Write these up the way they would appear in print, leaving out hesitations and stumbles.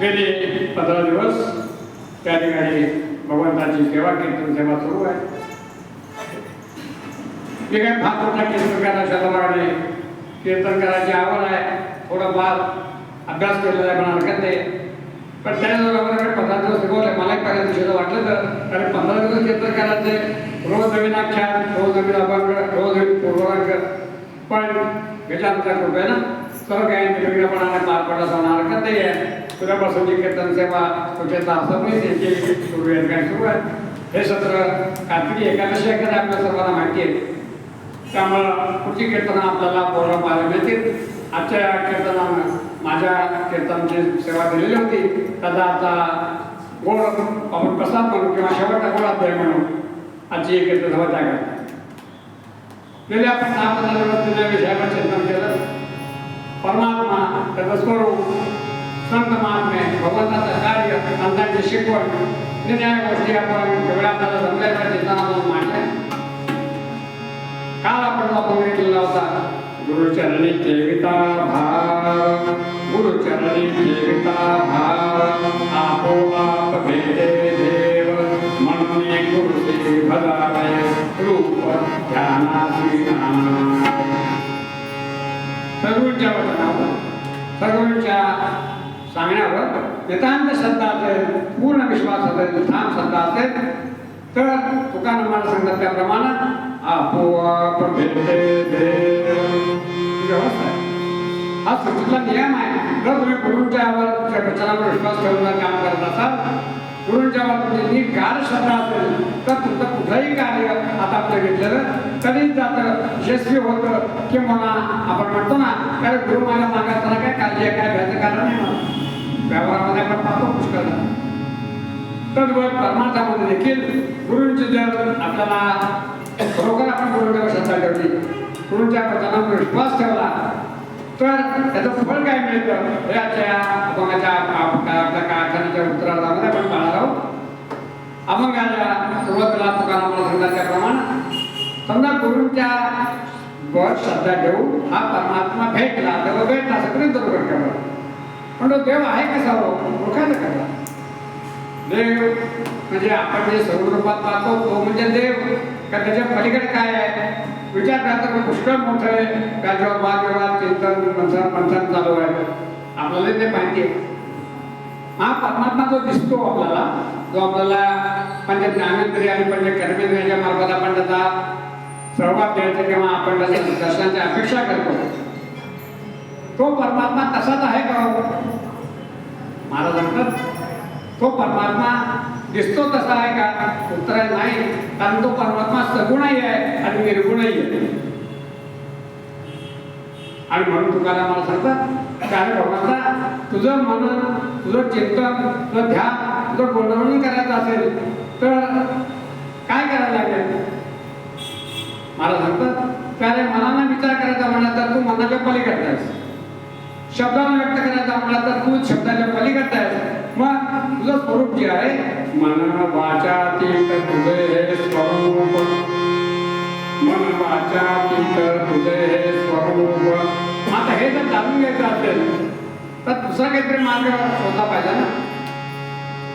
गेले 15 दिवस त्या ठिकाणी भगवंताची सेवा कीर्तन सेवा सुरू आहे. मी काय फार मोठा कीर्तन करायला लागले, कीर्तन करायची आवड आहे, थोडाफार अभ्यास केलेला आहे, पण हरकत नाही. पण त्याचबरोबर 15 दिवस शिकवले. मला एक पहिल्या दिवशी वाटलं तर कारण 15 दिवस कीर्तन करायचे, रोज नवीन आख्यान, रोज नवीन अभंग, रोज नवीन पूर्वांग, पण गजानच्या कृपेनं सर्व काही निर्विघ्नपणाने पार पडत होणार हरकत नाही आहे. तुझ्यापासूनची कीर्तन सेवा तुझे तासभर याची सुरू आहे, काय सुरू आहे. हे सत्र कार्तिकी एकादशी एखाद्या आपल्या सर्वांना माहिती आहे, त्यामुळं पुढची कीर्तनं आपल्याला पूर्ण पाहायला मिळतील. आजच्या कीर्तनानं माझ्या कीर्तनाची सेवा दिलेली होती, त्याचा आता गोड आपण प्रसाद म्हणू किंवा शेवटचा गोड अध्याय म्हणून आजची कीर्तन सभा त्या करतात. गेले आपण 6-15 दिवस दिल्या विषयावर चिंतन केलं. परमात्मा, त्याचं स्वरूप, संत महात्मे, भगवंताचं कार्य, संतांची शिकवण, निन्या गोष्टी आपण सगळ्या आपल्याला जमल्याच्या चिंतनातून मांडल्या. काल आपण बघितलेला होता गुरुचरणी ठेविता भाव, गुरुचरणी ठेविता भाव, आपोआप भेटे देव, म्हणून गुरुचे भजावे रूप ध्यानासी नाम. सगुरूंच्या वचनावर, सगुरूंच्या सांगण्यावर नितांत श्रद्धा असेल, पूर्ण विश्वास असेल, ठाम श्रद्धा असेल तर तुकाराम महाराज सांगतात त्याप्रमाणे आपोआप भेटे देव. व्यवस्था आहे, हा सृष्टीतला नियम आहे. जर तुम्ही गुरूंच्यावर वचनावर विश्वास ठेवून काम करत असाल, गुरूंच्यावर तुमची नीट गाढ श्रद्धा असेल तर तुमचं कुठलंही कार्य आता आपलं घेतलेलं कधीच जातं, यशस्वी होतं. किंवा आपण म्हणतो ना, काय गुरु माझ्या मागायचं काय काळजी आहे, काय भ्यायचं कारण नाही. व्यवहारामध्ये आपण पाहतो पुष्कळ. तद्वत परमार्थामध्ये देखील गुरूंची जर आपल्याला खरोखर आपण गुरूंच्या श्रद्धा ठेवली, गुरूंच्या वचनावर विश्वास ठेवला तर त्याचं फळ काय मिळतं हे आजच्या अभंगाच्या आपल्या कारखान्याच्या उत्तरार्धामध्ये आपण पाहणार आहोत. अभंगाच्या सुरुवातीला तुकाराम महाराज सांगतात त्याप्रमाणे समजा गुरूंच्या वर श्रद्धा ठेवून हा परमात्मा भेटला, तेव्हा भेटला सगळे बरोबर केला. पण तो देव आहे कसा हो, ओळखायचं कसा? देव म्हणजे आपण जे सर्वरूपात पाहतो तो म्हणजे देव का त्याच्या पलीकडे काय आहे? विचार करता पुष्कळ मोठं आहे, त्याच्यावर वादविवाद, चिंतन, मंथन चालू आहे. आपल्याला ते माहिती आहे. हा परमात्मा जो दिसतो आपल्याला, जो आपल्याला पंच ज्ञानेंद्रिय आणि पंच कर्मेंद्रियाच्या मार्फत आपण त्याचा सहभाग घ्यायचा किंवा आपण त्याच्या दर्शनाची अपेक्षा करतो, तो परमात्मा तसाच आहे का? महाराज म्हणतात तो परमात्मा दिसतो तसा आहे का? उत्तर आहे नाही, कारण तो परमात्मा सगुणही आहे आणि निर्गुणही आहे. आणि म्हणून तुकाराम मला सांगतात काय भगवंता, तुझं मन, तुझं चिंतन, तुझं ध्यान, तुझं गुणवणी करायचं असेल तर काय करायला लागेल? मला सांगतात त्याने मनाला शब्दाच्या पलीकडे आहेस. शब्दाला व्यक्त करायचा म्हणला तर तू शब्दाच्या पलीकडे आहेस. मग तुझं स्वरूप जे आहे मन वाचातीत तुझे हे स्वरूप, मन वाचातीत तुझे हे स्वरूप. आता हे जर जाणून घ्यायचं असेल तर दुसरा काहीतरी मार्ग शोधला पाहिजे ना.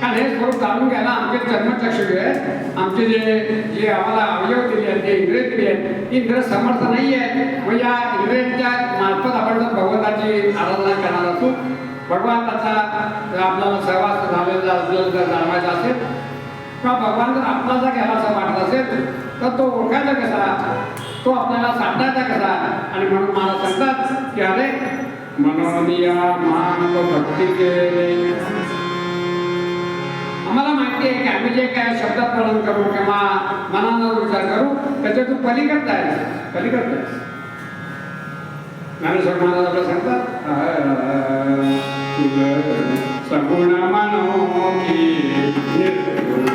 कारण हे स्वरूप जाणून घ्यायला आमचे जन्मचक्षु आहेत, आमचे जे आम्हाला अवयव दिले आहेत, जे इंद्रिय दिली आहेत, इंद्रिय समर्थ नाही आहे. म्हणजे या इंद्रियांच्या मार्फत आपण जर भगवंताची आराधना करणार असू, भगवंताचा आपल्याला सहवास झालेला आपल्याला जर जाणवायचा असेल किंवा भगवान जर आपल्याला घ्यायला असं वाटत असेल तर तो ओळखायचा कसा, तो आपल्याला साधायचा कसा. आणि म्हणून मला सांगतात की अरे मनोनिया मान भक्ती केले. आम्हाला माहिती आहे की आम्ही जे काय शब्दात वर्णन करू किंवा मनानं विचार करू त्याच्यातून पलीकडता आहे, पलीकडता आहे. ज्ञानेश्वर महाराज आपल्याला सांगतात सगुण मनो की निर्गुण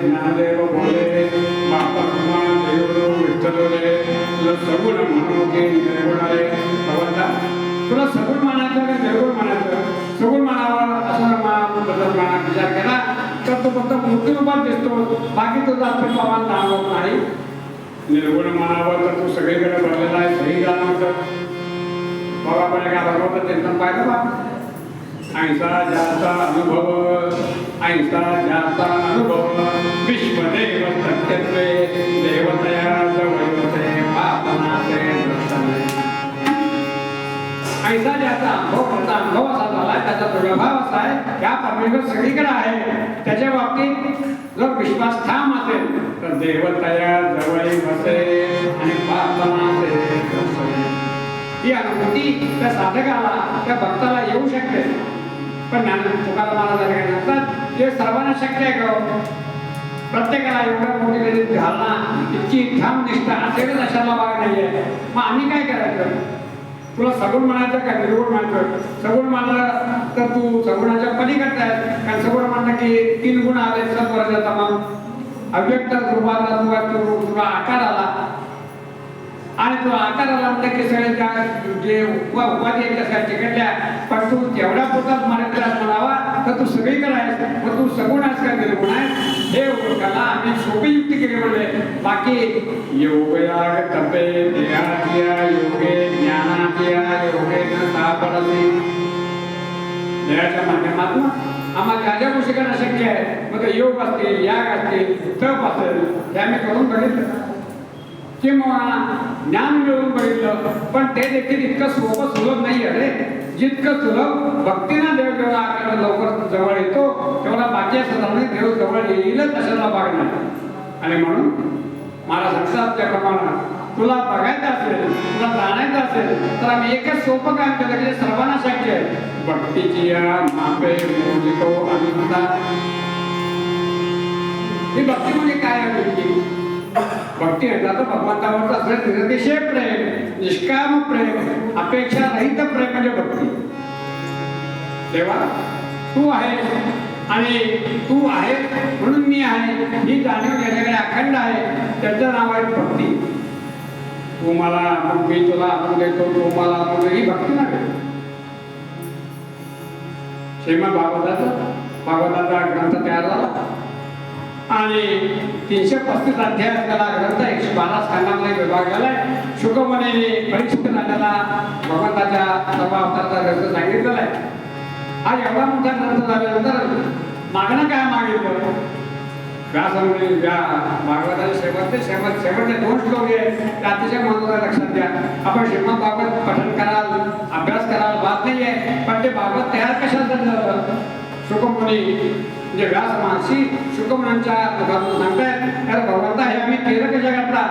ज्ञानदेव बोले बापा देव विठ्ठल सगुण म्हणून निर्गुण आहे. भगवंता तुला सगुण मानायचं का निर्गुण मानायचं? सगुण मानावा असं बदल माना विचार केला तर तो फक्त मूर्ती रूपात दिसतो, बाकी तुझा अस्तित्वान जाणवत नाही. निर्गुण मानावं तर तू सगळीकडे भरलेला आहे, सही जाणवतं. बाबा पण काय भगवंत चिंतन पाहिलं बा ऐसा ज्याचा अनुभव, ऐसा ज्याचा अनुभव विश्वदेव सत्यत्वे देवतया जवळते पापनाचे दर्शने. ऐसा ज्याचा अनुभव असा झाला, त्याचा दुर्भाव असा आहे, या परमेश्वर सगळीकडे आहे. त्याच्या बाबतीत जर विश्वास ठाम असेल तर देवतया जवळ बसे आणि पापनाचे दर्शने. ही अनुभूती त्या साधकाला, त्या भक्ताला येऊ शकते. पण तुकाराम महाराज काय सांगतात ते सर्वांना शक्य आहे का? प्रत्येकाला एवढ्या मोठी घालना इतकी ठाम निष्ठा असेलच अशाला भाग नाही आहे. मग आम्ही काय करायचं? तुला सगुण म्हणायचं का निर्गुण म्हणायचं? सगुण मानलं तर तू सगुणाच्या पलीकडे आहेस. कारण सगुण म्हणलं की 3 गुण आले, सत्वरज तमाम, अव्यक्त रूपाला तुला आकार आला. आणि तो आकाराला म्हणलं की सगळे त्या जे उपाधी आहेत त्या सगळ्या चिकटल्या, पण तू तेवढ्या पोटात मारतलास म्हणावा तर तू सगळीकडे आहेस, मग तू सगुण आहेस का निर्गुण आहेस हे ओळखायला आम्ही सोपी युक्ती केली म्हणले. बाकी योगयाग तपे देहाच्या योगे ज्ञानाच्या योगे न सापडते, देहाच्या माध्यमातून आम्हाला ज्या ज्या गोष्टी करणं शक्य आहे, मग योग असतील, याग असतील, तप असेल, हे आम्ही करून बघितलं किंवा ज्ञान मिळवून बघितलं, पण ते देखील इतकं सोपं सुलभ नाही आहे रे. जितकं सुलभ भक्तीनं देव जेवढा आपल्याला लवकर जवळ येतो तेवढा बाकी असताना देव जवळ येईलच कशाला भाग नाही. आणि म्हणून मला सांगतात त्याप्रमाणे तुला बघायचं असेल, तुला जाणायचं असेल तर आम्ही एकच सोपं काम केलं की सर्वांना शक्य आहे. भक्तीची या मापे मोजितो अनंता. ही भक्ती म्हणजे काय आहे? भक्ती तर भगवंतावरचं असलेलं निरतिशय प्रेम, निष्काम प्रेम, अपेक्षा रहित प्रेम म्हणजे भक्ती. देवा तू आहेस आणि तू आहे म्हणून मी आहे ही जाणीव ज्याच्याकडे अखंड आहे त्याचं नाव आहे भक्ती. तू मला मग मी तुला आपण देतो, तू मला मग ही भक्ती नाही. श्रीमद भागवताचा ग्रंथ तयार झाला आणि 335 अध्याय त्याला ग्रंथ 112 स्कंदामध्ये विभागलेला आहे. शुकमुनीने परीक्षित राजाला भगवंताच्या सर्व अवताराचा ग्रंथ सांगितलेला आहे. हा एवढा मोठा ग्रंथ झाल्यानंतर मागणं काय मागितलं? व्यासमुनी भागवताचे शेवटचे 2 श्लोक आहेत ते अतिशय महत्त्वाचे लक्षात घ्या. आपण श्रीमद भागवत पठण कराल, अभ्यास कराल, बात नाही आहे, पण ते भागवत तयार कशासाठी झालं? शुकमुनी म्हणजे व्यास महर्षी शुकमुनींच्या मुखातून सांगतायत, अरे भगवंता हे आम्ही केलं कशा करता?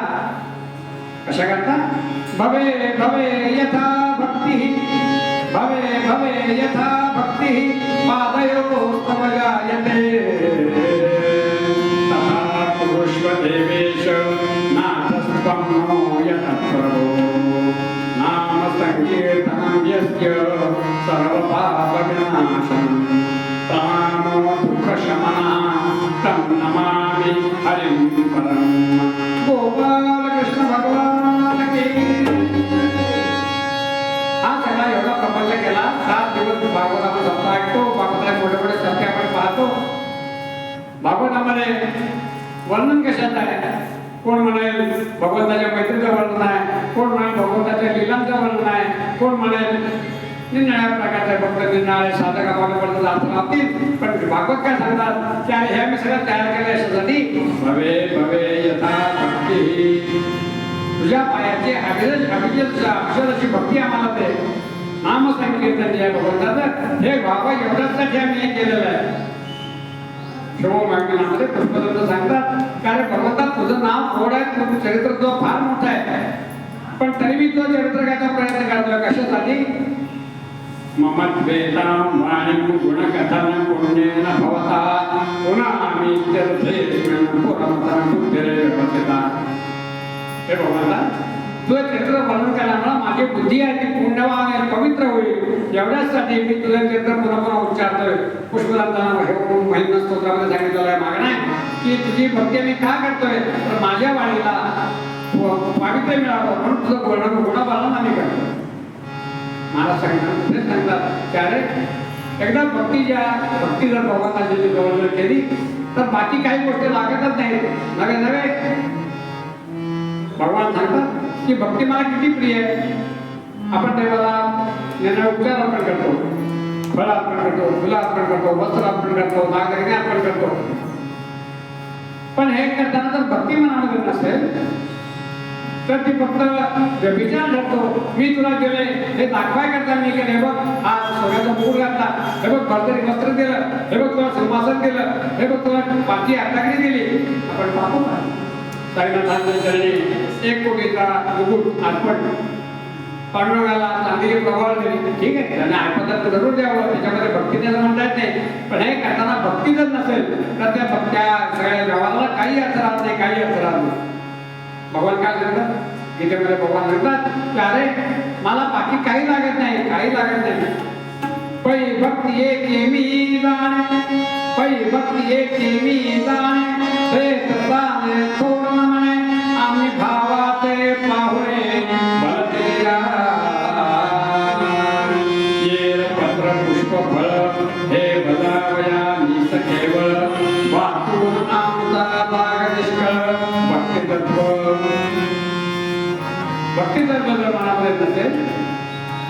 कशा करता? भवे भवे यथा भक्ती, भवे भवे यथा भक्ती, पादयोस्तव जायते, तथा पुरुष्व देवेश नाथस्त्वं नो यतः प्रभो, नाम संकीर्तनं यस्य सर्वपापविनाशनं, प्राणो दुःखशमनं तं नमामि हरिं परं. गोपाल कृष्ण भगवान की. हा सगळा एवढा प्रबंध केला. 7 दिवस भागवत आपण सप्ताह ऐकतो, भागवताचे मोठे मोठे सत्य आपण पाहतो. भागवतामध्ये वर्णन कशात आहे? कोण म्हणेल भगवंताच्या मैत्रीचं वर्णन आहे, कोण म्हणेल भगवंताच्या लीलांचं वर्णन आहे, कोण म्हणेल निरनिळ्या प्रकारचे भक्त निरनिराळे साधक आम्हाला अर्थ लावतील. पण भागवत काय सांगतात की हे आम्ही सगळं तयार केलं याच्यासाठी भवे भवे यथा भक्ती, तुझ्या पायाची अक्षराची भक्ती आम्हाला दे, नाम संकीर्तन जे भगवंताचं हे व्हावं एवढ्यासाठी आम्ही हे केलेलं आहे. शिवमागणामध्ये पुष्पदत्त सांगतात कारण भगवंता तुझं नाव थोडं आहे, तुझं चरित्र तुझं फार मोठं आहे, पण तरी मी तुझं चरित्र घ्यायचा प्रयत्न करतोय. कशासाठी? ममद्वेतां वाणीं गुणकथनं पुण्येन भवता पुनामि तीर्थेषु पुरमतं बुद्धिरेवसिता. हे भगवंता तुझं चरित्र वर्णन केल्यामुळे माझी बुद्धी आहे ती पुण्यवान आहे, पवित्र होईल. एवढ्याचसाठी मी तुझं चरित्र पुन्हा पुन्हा उच्चारतोय. पुष्पदत्तानं महिना स्तोत्रामध्ये सांगितलेलं आहे मागणं आहे की तुझी भक्ती मी का करतोय तर माझ्या वाणीला पावित्र्य मिळावं म्हणून तुझं गुणवर्णन आम्ही करतो. महाराज सांगतात त्याने एकदा भक्ती जर भगवंताची जवळ केली तर बाकी काही गोष्टी लागतच नाही. नव्हे भगवान सांगतात की भक्ती मला किती प्रिय आहे. आपण देवाला निर्णय उपचार अर्पण करतो, फळ अर्पण करतो, फुलं अर्पण करतो, वस्त्र अर्पण करतो, नागरिक अर्पण करतो, पण हे करताना जर भक्ती मनामध्ये नसेल तर ती फक्त व्यभिचार ठरतो. मी तुला दिले हे दाखवाय करता मी केले, हे बघ आज सोन्याचा मुकुट घातला, हे बघ भरतरी वस्त्र दिलं, हे बघ तुला सिंहासन दिलं, हे बघ तुला पाठी आटाकडी दिली. आपण पाहतो ना साईनाथांच्या चरणी 1 कोटीचा मुकुट अर्पण, पांडुरंगाला चांदीची प्रभाव दिली. ठीक आहे, त्यांना आत्मदत्त जरूर द्यावं, त्याच्यामध्ये भक्ती त्याचं म्हणता येत नाही, पण हे करताना भक्ती जर नसेल तर त्या सगळ्या व्यवहाराला काही अर्थ राहत नाही, काही अर्थ राहत नाही. भगवान काय सांगतात गीतेमध्ये? भगवान म्हणतात की अरे मला बाकी काही लागत नाही, काही लागत नाही. पै भक्ती एके मी जाणे, पै भक्ती एके मी जाणे, हे तर थोडं म्हणे आम्ही भावाते पाहुणे भक्ती जर मनामध्ये नसेल,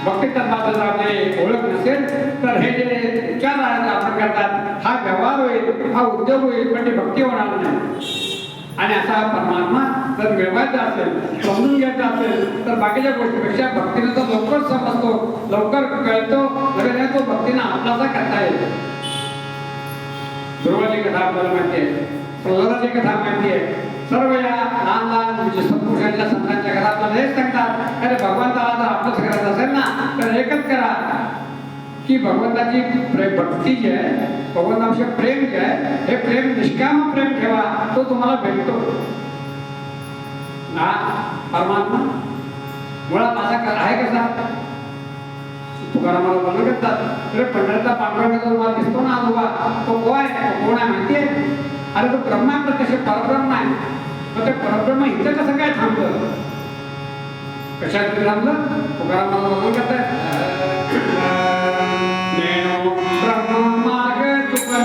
भक्ती तत्वाचं जर आपली ओळख नसेल, तर हे जे विचार आपण करतात हा व्यवहार होईल, हा उद्योग होईल, पण ती भक्ती होणार नाही. आणि असा परमात्मा जर मिळवायचा असेल, समजून घ्यायचा असेल, तर बाकीच्या गोष्टीपेक्षा भक्तीने तो लवकर समजतो, लवकर कळतो, लगेच तो भक्तीने आपलासा करता येतो. ध्रुवाची कथा आपल्याला माहिती आहे, प्रल्हादाची कथा माहिती आहे. सर्व या लहान लहान म्हणजे सत्पुरुषांच्या संतांच्या कथा आपल्याला हेच सांगतात, अरे भगवंताला जर आपलंच करायचं असेल ना तर एकच करा की भगवंताची भक्ती जी आहे, भगवंताविषयी प्रेम जे आहे, हे प्रेम निष्काम प्रेम ठेवा, तो तुम्हाला भेटतो. हा परमात्मा मुळात असा आहे कसा, तुकारामाला वर्णन करतात, अरे पंढरीचा पांडुरंगाचा तुम्हाला दिसतो ना आजोबा, तो कोण आहे माहिती आहे? अरे तो ब्रह्मा आहे, प्रत्यक्ष परब्रह्म आहे. मग ते परब्रह्म इथं कसं काय थांबलं, कशात थांबलं? तुकारामाला वर्णन करतात, ब्रह्म मार्ग तुका